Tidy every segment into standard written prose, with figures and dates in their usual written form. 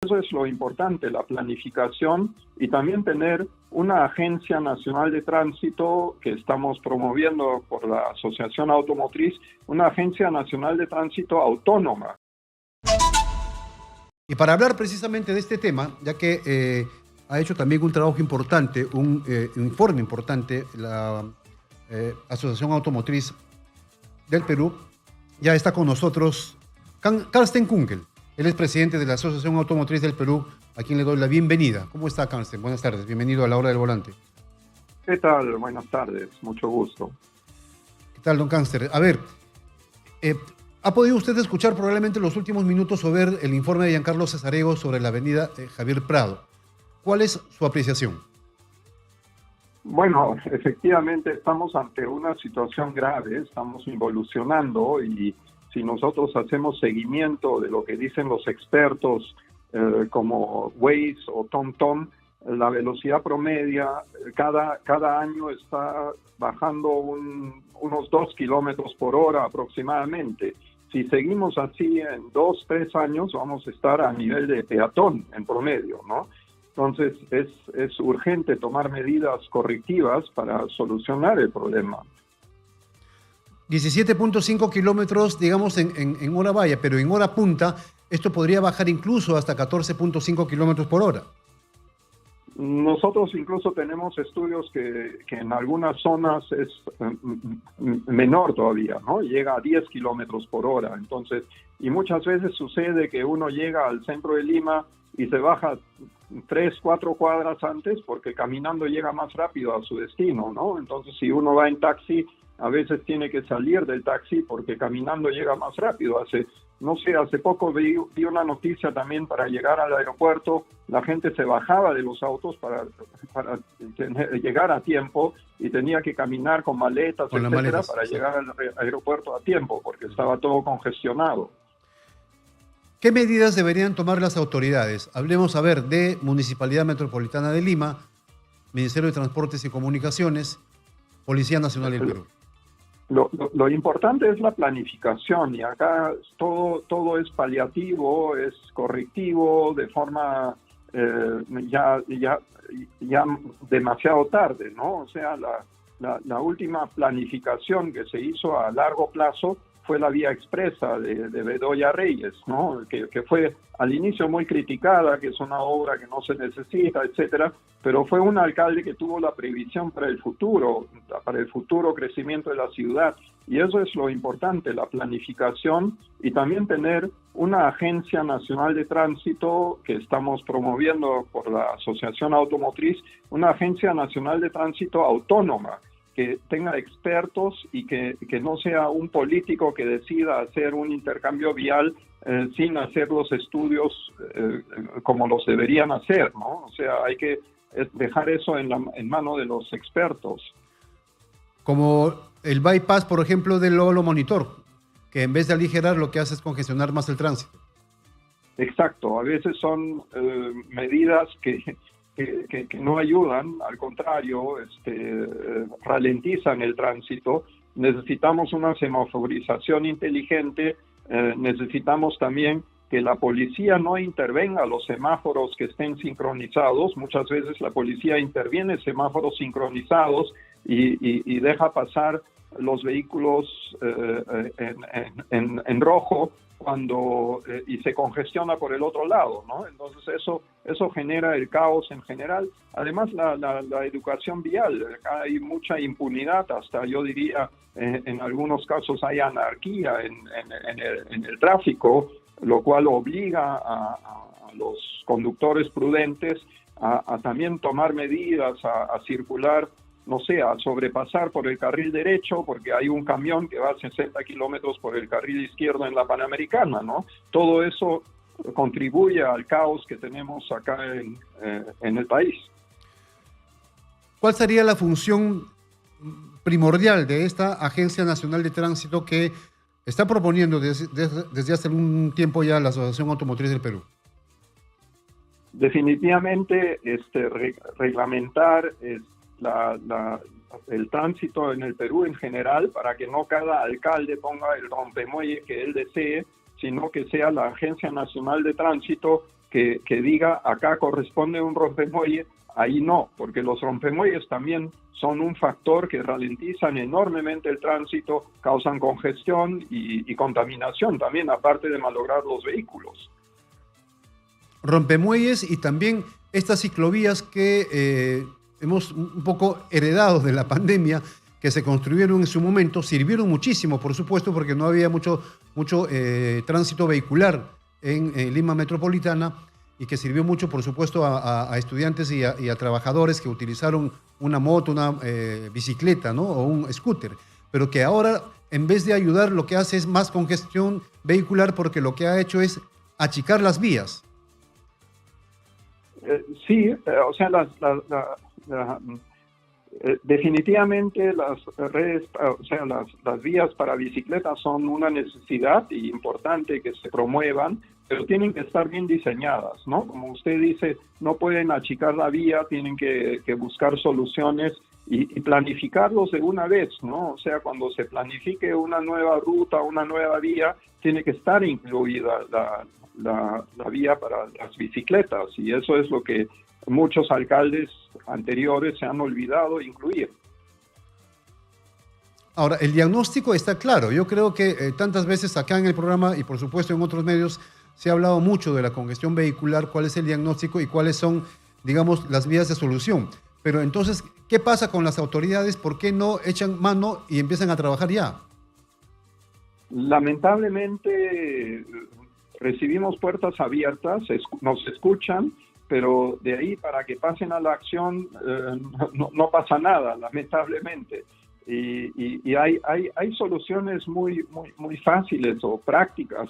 Eso es lo importante, la planificación y también tener una agencia nacional de tránsito que estamos promoviendo por la Asociación Automotriz, una agencia nacional de tránsito autónoma. Y para hablar precisamente de este tema, ya que ha hecho también un trabajo importante, un informe importante, la Asociación Automotriz del Perú, ya está con nosotros Carsten Kunkel. Él es presidente de la Asociación Automotriz del Perú, a quien le doy la bienvenida. ¿Cómo está, Carsten? Buenas tardes, bienvenido a La Hora del Volante. ¿Qué tal? Buenas tardes, mucho gusto. ¿Qué tal, don Carsten? A ver, ¿ha podido usted escuchar probablemente los últimos minutos o ver el informe de Giancarlo Cesarego sobre la avenida Javier Prado? ¿Cuál es su apreciación? Bueno, efectivamente estamos ante una situación grave, estamos involucionando y si nosotros hacemos seguimiento de lo que dicen los expertos como Waze o TomTom, la velocidad promedia cada año está bajando unos 2 kilómetros por hora aproximadamente. Si seguimos así en 2, 3 años vamos a estar a nivel de peatón en promedio, ¿no? Entonces es urgente tomar medidas correctivas para solucionar el problema. 17.5 kilómetros, digamos, en hora valla, pero en hora punta, esto podría bajar incluso hasta 14.5 kilómetros por hora. Nosotros incluso tenemos estudios que en algunas zonas es menor todavía, ¿no? Llega a 10 kilómetros por hora. Entonces, y muchas veces sucede que uno llega al centro de Lima y se baja 3, 4 cuadras antes porque caminando llega más rápido a su destino, ¿no? Entonces, si uno va en taxi, a veces tiene que salir del taxi porque caminando llega más rápido. Hace poco vi una noticia también para llegar al aeropuerto, la gente se bajaba de los autos para llegar a tiempo y tenía que caminar con maletas, etcétera, para llegar al aeropuerto a tiempo porque estaba todo congestionado. ¿Qué medidas deberían tomar las autoridades? Hablemos, a ver, de Municipalidad Metropolitana de Lima, Ministerio de Transportes y Comunicaciones, Policía Nacional del Perú. Lo importante es la planificación y acá todo es paliativo, es correctivo de forma ya demasiado tarde, ¿no? O sea, la última planificación que se hizo a largo plazo fue la vía expresa de Bedoya Reyes, ¿no? Que fue al inicio muy criticada, que es una obra que no se necesita, etcétera, pero fue un alcalde que tuvo la previsión para el futuro crecimiento de la ciudad. Y eso es lo importante, la planificación y también tener una agencia nacional de tránsito que estamos promoviendo por la Asociación Automotriz, una agencia nacional de tránsito autónoma, que tenga expertos y que no sea un político que decida hacer un intercambio vial sin hacer los estudios como los deberían hacer, ¿no? O sea, hay que dejar eso en mano de los expertos. Como el bypass, por ejemplo, del Lolo Monitor, que en vez de aligerar lo que hace es congestionar más el tránsito. Exacto, a veces son medidas que no ayudan, al contrario, ralentizan el tránsito. Necesitamos una semaforización inteligente, necesitamos también que la policía no intervenga los semáforos que estén sincronizados. Muchas veces la policía interviene en semáforos sincronizados y deja pasar los vehículos en rojo y se congestiona por el otro lado, ¿no? Entonces eso genera el caos en general. Además la educación vial, acá hay mucha impunidad, hasta yo diría en algunos casos hay anarquía en el tráfico, lo cual obliga a los conductores prudentes a también tomar medidas, a circular, no sé, a sobrepasar por el carril derecho, porque hay un camión que va a 60 kilómetros por el carril izquierdo en la Panamericana, ¿no? Todo eso contribuye al caos que tenemos acá en el país. ¿Cuál sería la función primordial de esta Agencia Nacional de Tránsito que está proponiendo desde hace un tiempo ya la Asociación Automotriz del Perú? Definitivamente reglamentar el tránsito en el Perú en general, para que no cada alcalde ponga el rompemuelle que él desee, sino que sea la Agencia Nacional de Tránsito que diga acá corresponde un rompemuelle, ahí no, porque los rompemuelles también son un factor que ralentizan enormemente el tránsito, causan congestión y contaminación también, aparte de malograr los vehículos. Rompemuelles y también estas ciclovías que hemos un poco heredado de la pandemia, que se construyeron en su momento, sirvieron muchísimo, por supuesto, porque no había mucho tránsito vehicular en Lima Metropolitana, y que sirvió mucho, por supuesto, a estudiantes y a trabajadores que utilizaron una moto, una bicicleta, ¿no? O un scooter, pero que ahora, en vez de ayudar, lo que hace es más congestión vehicular, porque lo que ha hecho es achicar las vías. Sí, o sea, definitivamente las redes, o sea, las vías para bicicletas son una necesidad y importante que se promuevan, pero tienen que estar bien diseñadas, ¿no? Como usted dice, no pueden achicar la vía, tienen que buscar soluciones y planificarlos de una vez, ¿no? O sea, cuando se planifique una nueva ruta, una nueva vía, tiene que estar incluida la vía para las bicicletas, y eso es lo que muchos alcaldes anteriores se han olvidado incluir. Ahora, el diagnóstico está claro. Yo creo que tantas veces acá en el programa y por supuesto en otros medios se ha hablado mucho de la congestión vehicular, cuál es el diagnóstico y cuáles son, digamos, las vías de solución. Pero entonces, ¿qué pasa con las autoridades? ¿Por qué no echan mano y empiezan a trabajar ya? Lamentablemente recibimos puertas abiertas, nos escuchan, pero de ahí para que pasen a la acción no pasa nada, lamentablemente. Y hay soluciones muy fáciles o prácticas.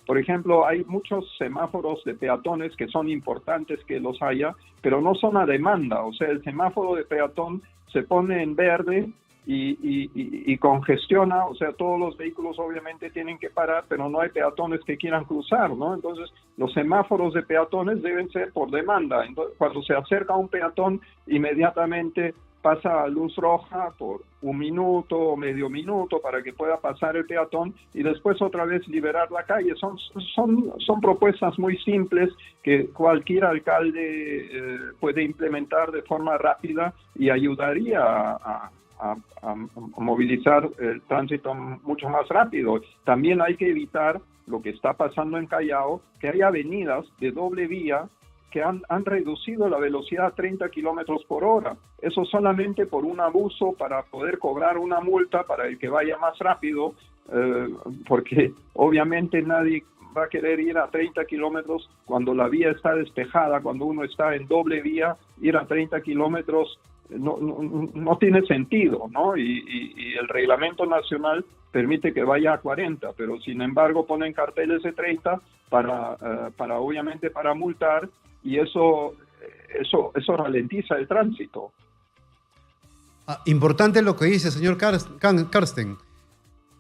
Por ejemplo, hay muchos semáforos de peatones que son importantes que los haya, pero no son a demanda. O sea, el semáforo de peatón se pone en verde y congestiona, o sea, todos los vehículos obviamente tienen que parar, pero no hay peatones que quieran cruzar, ¿no? Entonces, los semáforos de peatones deben ser por demanda. Entonces, cuando se acerca un peatón, inmediatamente pasa a luz roja por un minuto o medio minuto para que pueda pasar el peatón y después otra vez liberar la calle. Son propuestas muy simples que cualquier alcalde puede implementar de forma rápida y ayudaría a movilizar el tránsito mucho más rápido. También hay que evitar lo que está pasando en Callao, que hay avenidas de doble vía que han reducido la velocidad a 30 kilómetros por hora. Eso solamente por un abuso para poder cobrar una multa para el que vaya más rápido, porque obviamente nadie va a querer ir a 30 kilómetros cuando la vía está despejada, cuando uno está en doble vía, ir a 30 kilómetros no tiene sentido, ¿no? Y el reglamento nacional permite que vaya a 40, pero sin embargo ponen carteles de 30 para obviamente para multar, y eso ralentiza el tránsito. Importante lo que dice, señor Karsten.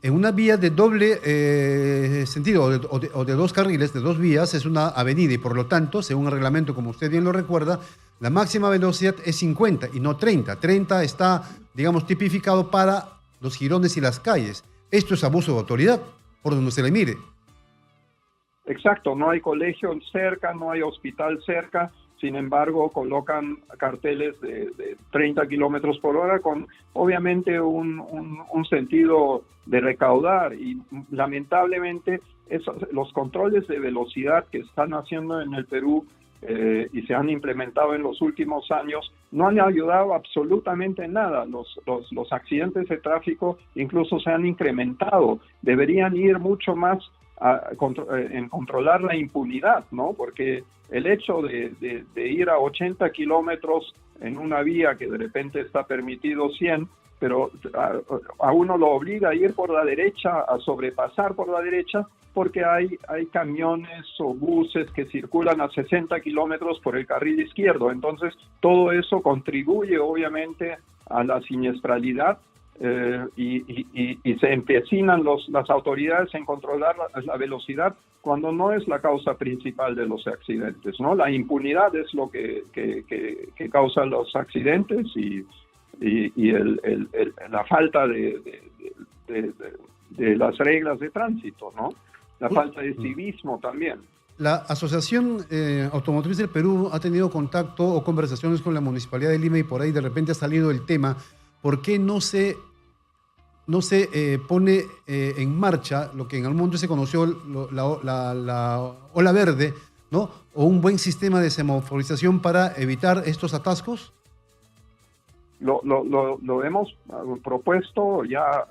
En una vía de doble sentido o de dos carriles, de dos vías, es una avenida y por lo tanto, según el reglamento, como usted bien lo recuerda, la máxima velocidad es 50 y no 30. 30 está, digamos, tipificado para los jirones y las calles. Esto es abuso de autoridad, por donde se le mire. Exacto, no hay colegio cerca, no hay hospital cerca, sin embargo colocan carteles de 30 kilómetros por hora con obviamente un sentido de recaudar, y lamentablemente los controles de velocidad que están haciendo en el Perú y se han implementado en los últimos años no han ayudado absolutamente en nada. Los accidentes de tráfico incluso se han incrementado. Deberían ir mucho más en controlar la impunidad, ¿no? Porque el hecho de ir a 80 kilómetros en una vía que de repente está permitido 100, pero a uno lo obliga a ir por la derecha, a sobrepasar por la derecha, porque hay camiones o buses que circulan a 60 kilómetros por el carril izquierdo. Entonces, todo eso contribuye obviamente a la siniestralidad y se empecinan las autoridades en controlar la velocidad cuando no es la causa principal de los accidentes, ¿no? La impunidad es lo que causa los accidentes y la falta de las reglas de tránsito, ¿no? La falta de civismo también. la Asociación Automotriz del Perú ha tenido contacto o conversaciones con la Municipalidad de Lima y por ahí de repente ha salido el tema. ¿Por qué no se pone en marcha lo que en algún momento se conoció la ola verde, ¿no? O un buen sistema de semaforización para evitar estos atascos? Lo hemos propuesto ya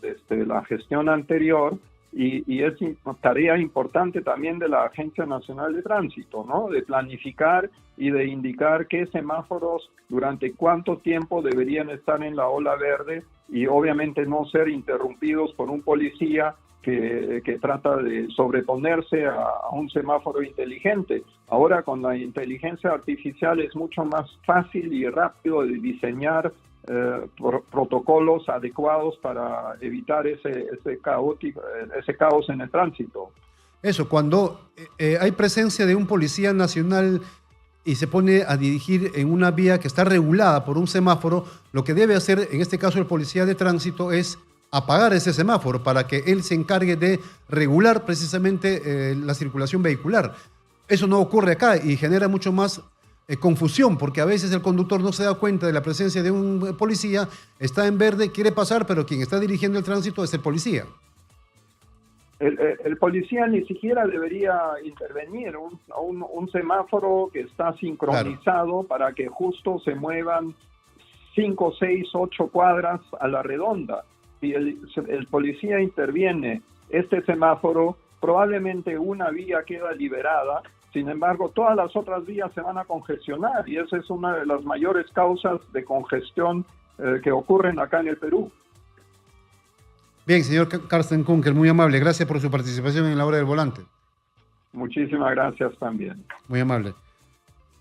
desde la gestión anterior y es tarea importante también de la Agencia Nacional de Tránsito, ¿no? De planificar y de indicar qué semáforos durante cuánto tiempo deberían estar en la ola verde y obviamente no ser interrumpidos por un policía que trata de sobreponerse a un semáforo inteligente. Ahora con la inteligencia artificial es mucho más fácil y rápido de diseñar protocolos adecuados para evitar ese caos en el tránsito. Eso, cuando hay presencia de un policía nacional y se pone a dirigir en una vía que está regulada por un semáforo, lo que debe hacer, en este caso el policía de tránsito, es apagar ese semáforo para que él se encargue de regular precisamente la circulación vehicular. Eso no ocurre acá y genera mucho más confusión, porque a veces el conductor no se da cuenta de la presencia de un policía, está en verde, quiere pasar, pero quien está dirigiendo el tránsito es el policía. El policía ni siquiera debería intervenir, un semáforo que está sincronizado, claro, para que justo se muevan 5, 6, 8 cuadras a la redonda. Si el policía interviene este semáforo, probablemente una vía queda liberada, sin embargo todas las otras vías se van a congestionar y esa es una de las mayores causas de congestión que ocurren acá en el Perú. Bien, señor Carsten Kunkel, muy amable. Gracias por su participación en La Hora del Volante. Muchísimas gracias también. Muy amable.